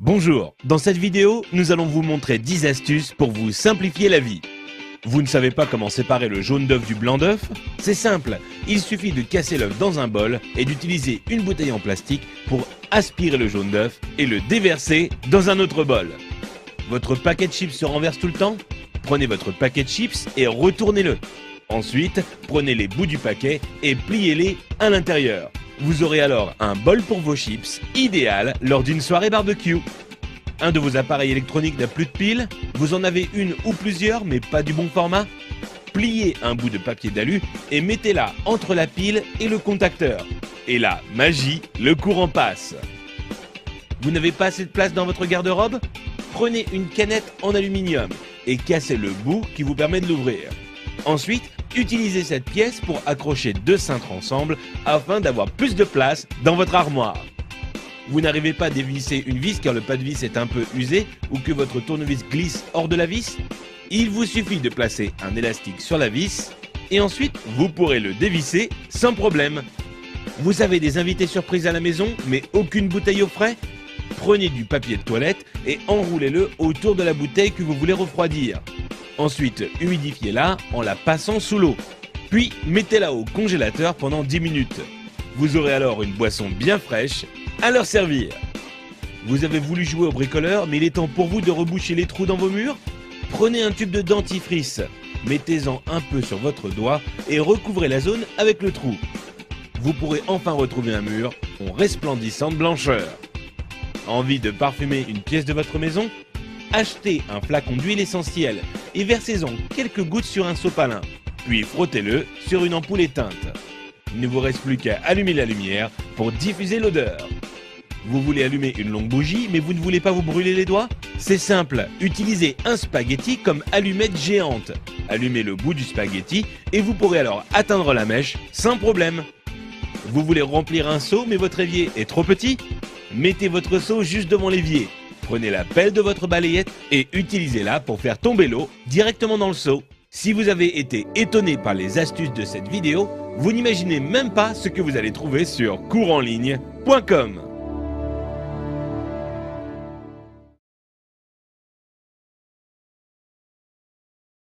Bonjour, dans cette vidéo, nous allons vous montrer 10 astuces pour vous simplifier la vie. Vous ne savez pas comment séparer le jaune d'œuf du blanc d'œuf? C'est simple, il suffit de casser l'œuf dans un bol et d'utiliser une bouteille en plastique pour aspirer le jaune d'œuf et le déverser dans un autre bol. Votre paquet de chips se renverse tout le temps? Prenez votre paquet de chips et retournez-le. Ensuite, prenez les bouts du paquet et pliez-les à l'intérieur. Vous aurez alors un bol pour vos chips, idéal lors d'une soirée barbecue. Un de vos appareils électroniques n'a plus de pile? Vous en avez une ou plusieurs mais pas du bon format? Pliez un bout de papier d'alu et mettez-la entre la pile et le contacteur. Et là, magie, le courant passe. Vous n'avez pas assez de place dans votre garde-robe? Prenez une canette en aluminium et cassez le bout qui vous permet de l'ouvrir. Ensuite, utilisez cette pièce pour accrocher deux cintres ensemble afin d'avoir plus de place dans votre armoire. Vous n'arrivez pas à dévisser une vis car le pas de vis est un peu usé ou que votre tournevis glisse hors de la vis? Il vous suffit de placer un élastique sur la vis et ensuite vous pourrez le dévisser sans problème. Vous avez des invités surprises à la maison mais aucune bouteille au frais? Prenez du papier de toilette et enroulez-le autour de la bouteille que vous voulez refroidir. Ensuite, humidifiez-la en la passant sous l'eau. Puis, mettez-la au congélateur pendant 10 minutes. Vous aurez alors une boisson bien fraîche à leur servir. Vous avez voulu jouer au bricoleur, mais il est temps pour vous de reboucher les trous dans vos murs? Prenez un tube de dentifrice, mettez-en un peu sur votre doigt et recouvrez la zone avec le trou. Vous pourrez enfin retrouver un mur en resplendissant de blancheur. Envie de parfumer une pièce de votre maison? Achetez un flacon d'huile essentielle et versez-en quelques gouttes sur un sopalin, puis frottez-le sur une ampoule éteinte. Il ne vous reste plus qu'à allumer la lumière pour diffuser l'odeur. Vous voulez allumer une longue bougie mais vous ne voulez pas vous brûler les doigts? C'est simple, utilisez un spaghetti comme allumette géante. Allumez le bout du spaghetti et vous pourrez alors atteindre la mèche sans problème. Vous voulez remplir un seau mais votre évier est trop petit? Mettez votre seau juste devant l'évier. Prenez la pelle de votre balayette et utilisez-la pour faire tomber l'eau directement dans le seau. Si vous avez été étonné par les astuces de cette vidéo, vous n'imaginez même pas ce que vous allez trouver sur couranligne.com.